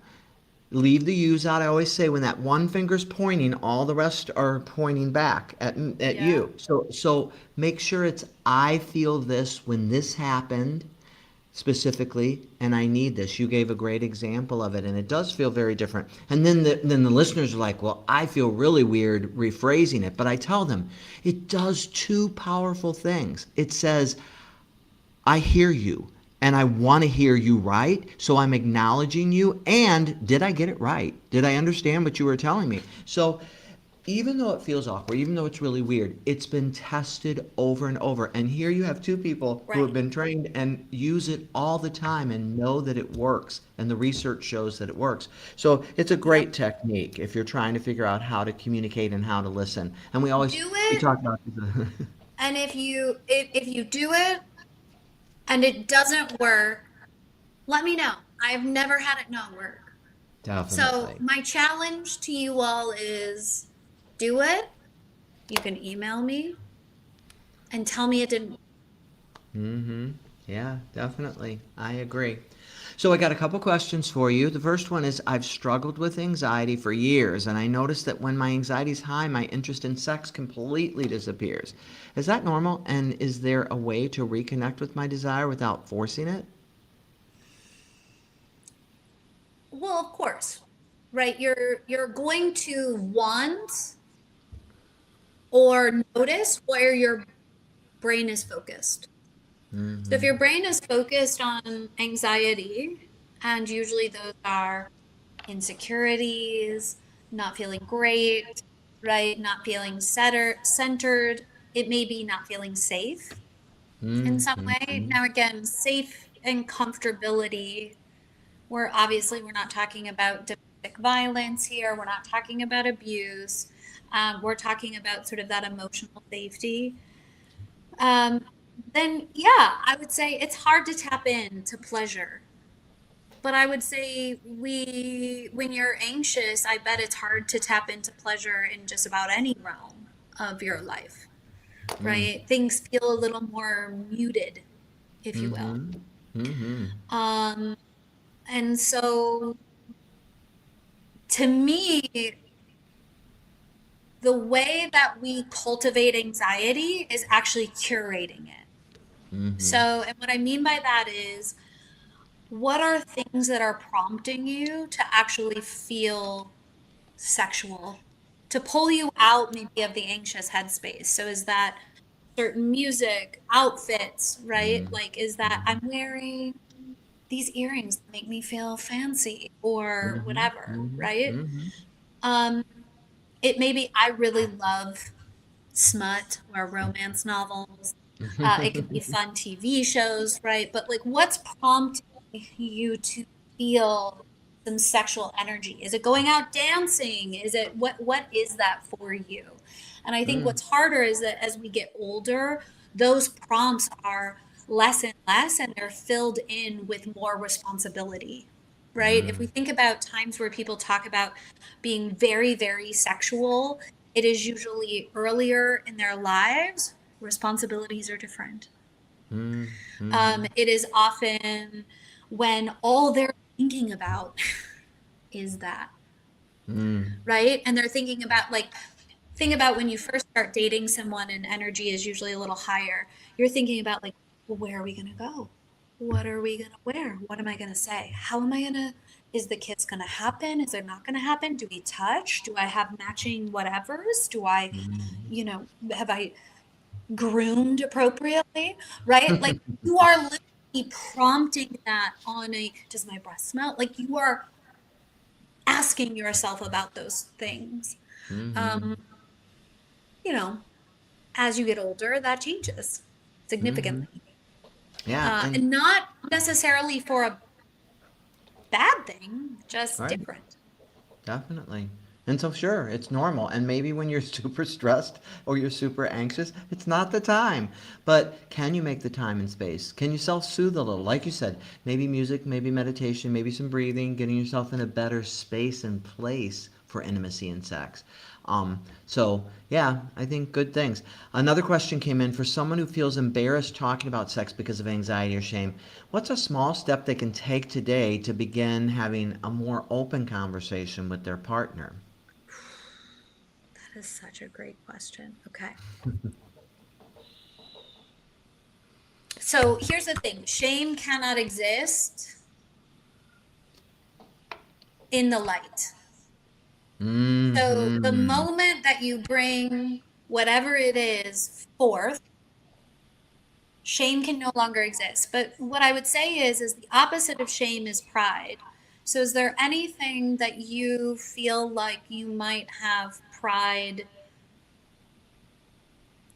Speaker 2: Leave the yous out. I always say when that one finger's pointing, all the rest are pointing back at
Speaker 3: Yeah.
Speaker 2: you. So make sure it's I feel this when this happened specifically, and I need this. You gave a great example of it, and it does feel very different. And then the listeners are like, well, I feel really weird rephrasing it, but I tell them it does two powerful things. It says I hear you and I want to hear you right. So I'm acknowledging you. And did I get it right? Did I understand what you were telling me? So even though it feels awkward, even though it's really weird, it's been tested over and over. And here you have two people who have
Speaker 3: Right.
Speaker 2: been trained and use it all the time and know that it works. And the research shows that it works. So it's a
Speaker 3: Yep.
Speaker 2: great technique if you're trying to figure out how to communicate and how to listen. And
Speaker 3: Do
Speaker 2: we
Speaker 3: it.
Speaker 2: talk about
Speaker 3: And if you do it and it doesn't work, let me know. I've never had it not work. So
Speaker 2: definitely.
Speaker 3: my challenge to you all is do it. You can email me and tell me it didn't.
Speaker 2: Mm-hmm. Yeah, definitely. I agree. So I got a couple questions for you. The first one is I've struggled with anxiety for years, and I noticed that when my anxiety's high, my interest in sex completely disappears. Is that normal? And is there a way to reconnect with my desire without forcing it?
Speaker 3: Well, of course, right? You're going to want or notice where your brain is focused. So if
Speaker 2: Mm-hmm.
Speaker 3: your brain is focused on anxiety, and usually those are insecurities, not feeling great, right? Not feeling centered. It may be not feeling safe in some way.
Speaker 2: Mm-hmm.
Speaker 3: Now, again, safe and comfortability, we're not talking about domestic violence here. We're not talking about abuse. We're talking about sort of that emotional safety. Um, then, yeah, I would say it's hard to tap into pleasure. But I would say when you're anxious, I bet it's hard to tap into pleasure in just about any realm of your life, right? Things feel a little more muted, if you will.
Speaker 2: Mm-hmm. Mm-hmm.
Speaker 3: Um, and so to me, the way that we cultivate anxiety is actually curating it.
Speaker 2: Mm-hmm.
Speaker 3: So, and what I mean by that is, what are things that are prompting you to actually feel sexual, to pull you out maybe of the anxious headspace? So, is that certain music, outfits, right? Like, is that I'm wearing these earrings that make me feel fancy or
Speaker 2: Mm-hmm.
Speaker 3: whatever,
Speaker 2: Mm-hmm.
Speaker 3: right?
Speaker 2: Mm-hmm.
Speaker 3: Um, it may be I really love smut or romance novels. It could be fun TV shows, right? But like, what's prompting you to feel some sexual energy? Is it going out dancing? Is it what is that for you? And I think what's harder is that as we get older, those prompts are less and less, and they're filled in with more responsibility, right? If we think about times where people talk about being very, very sexual, it is usually earlier in their lives. Responsibilities are different.
Speaker 2: Mm-hmm.
Speaker 3: It is often when all they're thinking about is that,
Speaker 2: Mm-hmm.
Speaker 3: right? And they're thinking about like, think about when you first start dating someone and energy is usually a little higher. You're thinking about like, well, where are we going to go? What are we going to wear? What am I going to say? How am I going to, is the kiss going to happen? Is it not going to happen? Do we touch? Do I have matching whatevers? Do I, you know, have I groomed appropriately? Right? Like you are literally prompting that on a, does my breath smell? Like you are asking yourself about those things.
Speaker 2: Mm-hmm.
Speaker 3: Um, you know, as you get older, that changes
Speaker 2: Mm-hmm.
Speaker 3: significantly.
Speaker 2: Yeah, and
Speaker 3: And not necessarily for a bad thing, just
Speaker 2: right.
Speaker 3: different.
Speaker 2: Definitely. And so, sure, it's normal. And maybe when you're super stressed or you're super anxious, it's not the time. But can you make the time and space? Can you self soothe a little? Like you said, maybe music, maybe meditation, maybe some breathing, getting yourself in a better space and place for intimacy and sex. So, yeah, I think good things. Another question came in for someone who feels embarrassed talking about sex because of anxiety or shame. What's a small step they can take today to begin having a more open conversation with their partner?
Speaker 3: That is such a great question. Okay. So here's the thing, shame cannot exist in the light. So the
Speaker 2: Mm-hmm.
Speaker 3: moment that you bring whatever it is forth, shame can no longer exist. But what I would say is the opposite of shame is pride. So is there anything that you feel like you might have pride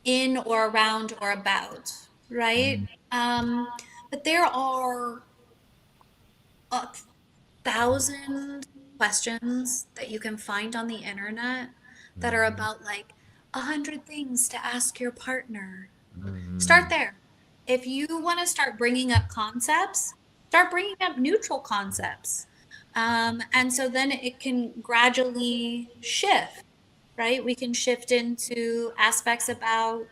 Speaker 3: in or around or about, right? But there are a thousand questions that you can find on the internet that are about like 100 things to ask your partner. Start there. If you want to start bringing up concepts, start bringing up neutral concepts. And so then it can gradually shift, right? We can shift into aspects about,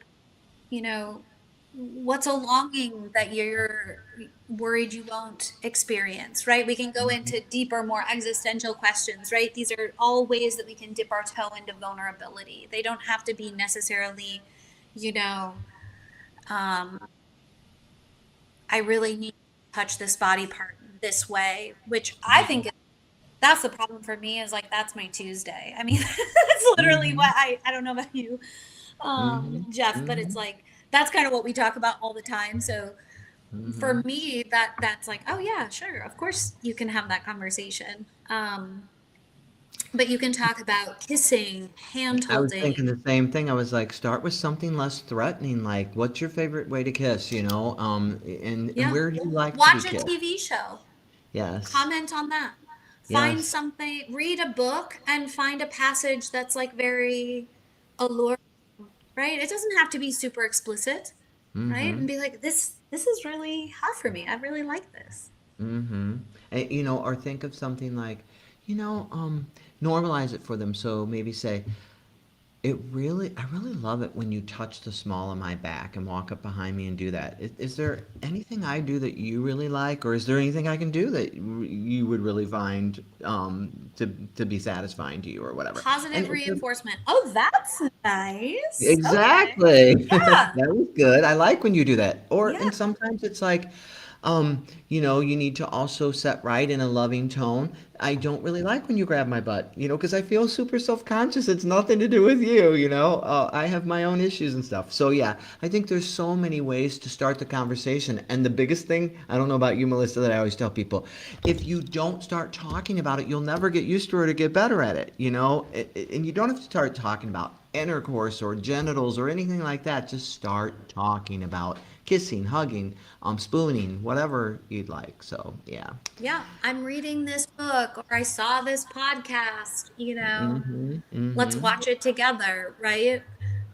Speaker 3: you know, what's a longing that you're worried you won't experience, right? We can go into deeper, more existential questions, right? These are all ways that we can dip our toe into vulnerability. They don't have to be necessarily, you know, um, I really need to touch this body part this way, which I think that's the problem for me is like that's my Tuesday. I mean, that's literally
Speaker 2: Mm-hmm.
Speaker 3: what I don't know about you,
Speaker 2: Mm-hmm.
Speaker 3: Jeff, but
Speaker 2: Mm-hmm.
Speaker 3: it's like that's kind of what we talk about all the time. So for
Speaker 2: Mm-hmm.
Speaker 3: me, that's like, oh yeah, sure, of course you can have that conversation. Um, but you can talk about kissing, hand
Speaker 2: I was
Speaker 3: holding.
Speaker 2: thinking the same thing. I was like, start with something less threatening, like, what's your favorite way to kiss, you know? And
Speaker 3: Yeah.
Speaker 2: where do you like to be
Speaker 3: Watch a
Speaker 2: kissed?
Speaker 3: TV show.
Speaker 2: Yes.
Speaker 3: Comment on that. Find
Speaker 2: Yes.
Speaker 3: something, read a book and find a passage that's like very alluring, right? It doesn't have to be super explicit, right?
Speaker 2: Mm-hmm.
Speaker 3: And be like, this is really hot for me. I really like this.
Speaker 2: Mm-hmm. And, or think of something like, you know, um, normalize it for them. So maybe say, I really love it when you touch the small of my back and walk up behind me and do that. Is there anything I do that you really like, or is there anything I can do that you would really find to be satisfying to you, or whatever? And
Speaker 3: Positive
Speaker 2: it's a,
Speaker 3: reinforcement. Oh, that's nice. Okay.
Speaker 2: exactly.
Speaker 3: Yeah.
Speaker 2: That was good. I like when you do that. And
Speaker 3: Yeah.
Speaker 2: sometimes it's like, you need to also set right in a loving tone. I don't really like when you grab my butt, because I feel super self-conscious. It's nothing to do with you, you know. I have my own issues and stuff. So yeah, I think there's so many ways to start the conversation. And the biggest thing, I don't know about you, Melissa, that I always tell people, if you don't start talking about it, you'll never get used to it or get better at it, you know. And you don't have to start talking about intercourse or genitals or anything like that. Just start talking about kissing, hugging, spooning, whatever you'd like. So yeah.
Speaker 3: Yeah. I'm reading this book or I saw this podcast,
Speaker 2: Mm-hmm.
Speaker 3: let's
Speaker 2: Mm-hmm.
Speaker 3: watch it together, right?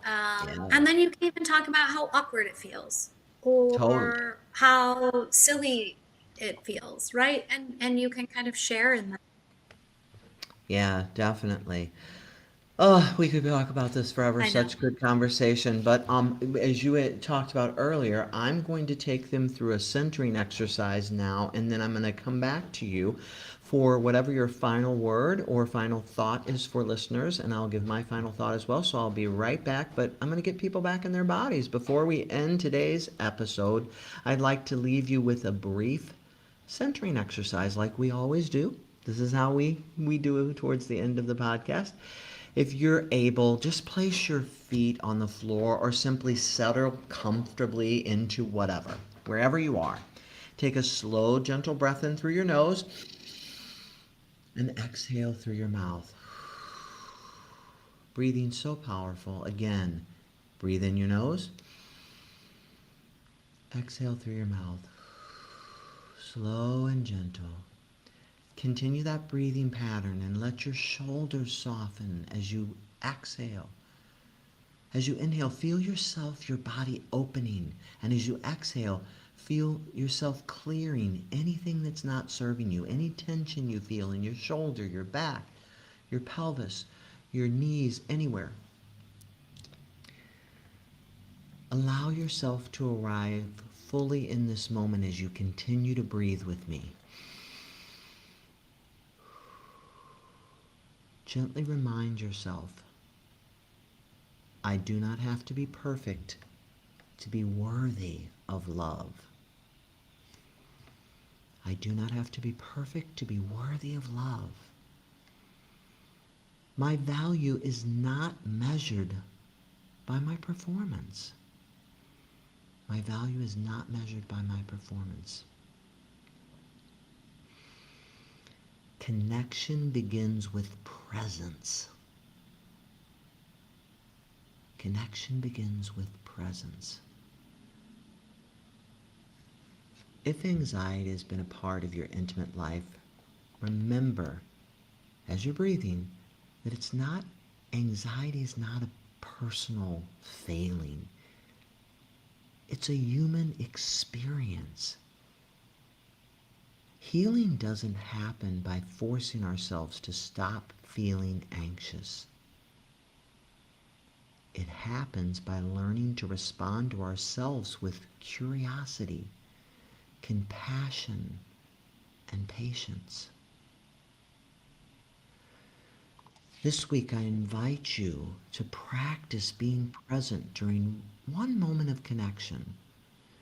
Speaker 2: Yeah.
Speaker 3: And then you can even talk about how awkward it feels
Speaker 2: Totally.
Speaker 3: or how silly it feels, right? And you can kind of share in that.
Speaker 2: Yeah, definitely. Oh, we could talk about this forever.
Speaker 3: I know.
Speaker 2: Such good conversation. But as you had talked about earlier, I'm going to take them through a centering exercise now, and then I'm going to come back to you for whatever your final word or final thought is for listeners, and I'll give my final thought as well. So I'll be right back, but I'm going to get people back in their bodies. Before we end today's episode, I'd like to leave you with a brief centering exercise like we always do. This is how we do it towards the end of the podcast. If you're able, just place your feet on the floor or simply settle comfortably into wherever you are. Take a slow, gentle breath in through your nose and exhale through your mouth. Breathing so powerful. Again, breathe in your nose, exhale through your mouth. Slow and gentle. Continue that breathing pattern and let your shoulders soften as you exhale. As you inhale, feel your body opening. And as you exhale, feel yourself clearing anything that's not serving you, any tension you feel in your shoulder, your back, your pelvis, your knees, anywhere. Allow yourself to arrive fully in this moment as you continue to breathe with me. Gently remind yourself, I do not have to be perfect to be worthy of love. I do not have to be perfect to be worthy of love. My value is not measured by my performance. My value is not measured by my performance. Connection begins with presence. Connection begins with presence. If anxiety has been a part of your intimate life, remember, as you're breathing, that anxiety is not a personal failing. It's a human experience. Healing doesn't happen by forcing ourselves to stop feeling anxious. It happens by learning to respond to ourselves with curiosity, compassion, and patience. This week, I invite you to practice being present during one moment of connection.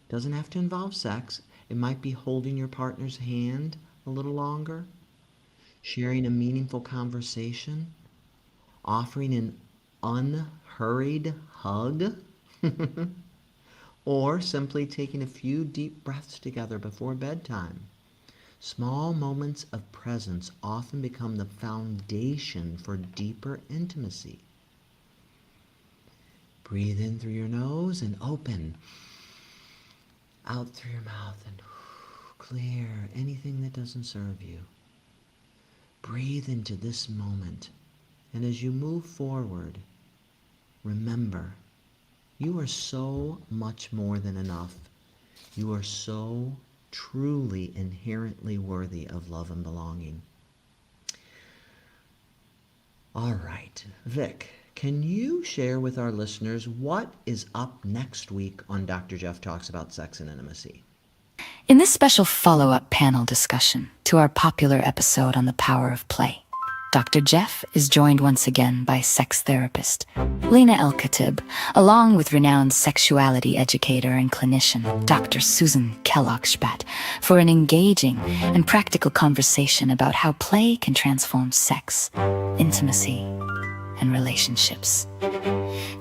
Speaker 2: Doesn't have to involve sex. It might be holding your partner's hand a little longer, sharing a meaningful conversation, offering an unhurried hug, or simply taking a few deep breaths together before bedtime. Small moments of presence often become the foundation for deeper intimacy. Breathe in through your nose and open. Out through your mouth and clear anything that doesn't serve you. Breathe into this moment. And as you move forward, remember, you are so much more than enough. You are so truly inherently worthy of love and belonging. All right, Vic, can you share with our listeners what is up next week on Dr. Jeff Talks About Sex and Intimacy?
Speaker 5: In this special follow-up panel discussion to our popular episode on the power of play, Dr. Jeff is joined once again by sex therapist Lena El-Khatib, along with renowned sexuality educator and clinician Dr. Susan Kellogg-Spatt, for an engaging and practical conversation about how play can transform sex, intimacy, and relationships.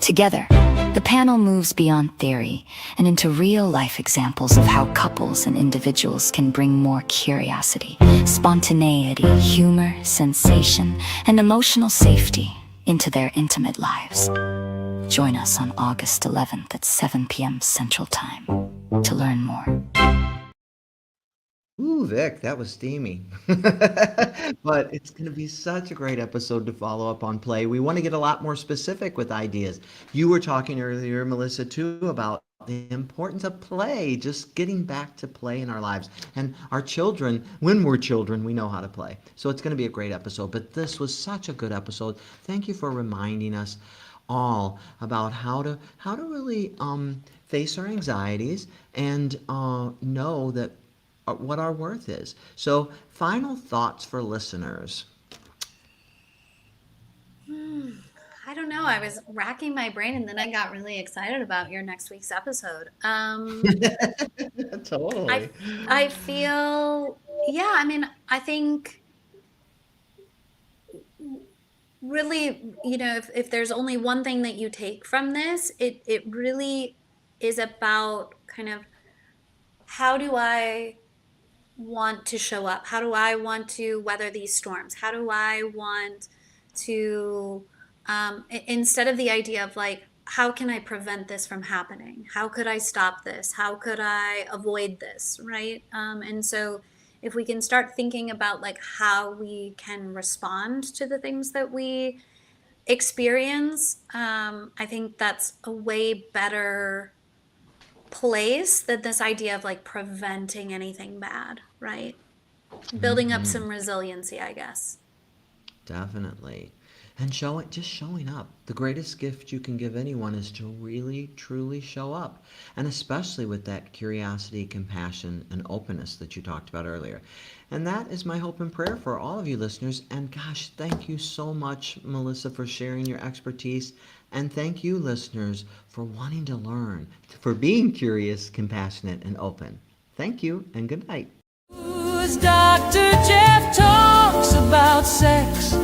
Speaker 5: Together, the panel moves beyond theory and into real-life examples of how couples and individuals can bring more curiosity, spontaneity, humor, sensation, and emotional safety into their intimate lives. Join us on August 11th at 7 p.m. Central Time to learn more.
Speaker 2: Ooh, Vic, that was steamy. But it's going to be such a great episode to follow up on play. We want to get a lot more specific with ideas. You were talking earlier, Melissa, too, about the importance of play, just getting back to play in our lives. And our children, when we're children, we know how to play. So it's going to be a great episode. But this was such a good episode. Thank you for reminding us all about how to really face our anxieties and know that what our worth is. So, final thoughts for listeners.
Speaker 3: I don't know. I was racking my brain and then I got really excited about your next week's episode.
Speaker 2: Totally.
Speaker 3: I feel, yeah, I mean, I think really, if there's only one thing that you take from this, it really is about kind of how do I want to show up? How do I want to weather these storms? How do I want to, instead of the idea of like, how can I prevent this from happening? How could I stop this? How could I avoid this? Right? And so if we can start thinking about like how we can respond to the things that we experience, I think that's a way better place than this idea of like preventing anything bad, right? Building up some resiliency, I guess.
Speaker 2: Definitely. And just showing up. The greatest gift you can give anyone is to really, truly show up. And especially with that curiosity, compassion, and openness that you talked about earlier. And that is my hope and prayer for all of you listeners. And gosh, thank you so much, Melissa, for sharing your expertise. And thank you, listeners, for wanting to learn, for being curious, compassionate, and open. Thank you, and good night.
Speaker 1: Who's Dr. Jeff Talks About Sex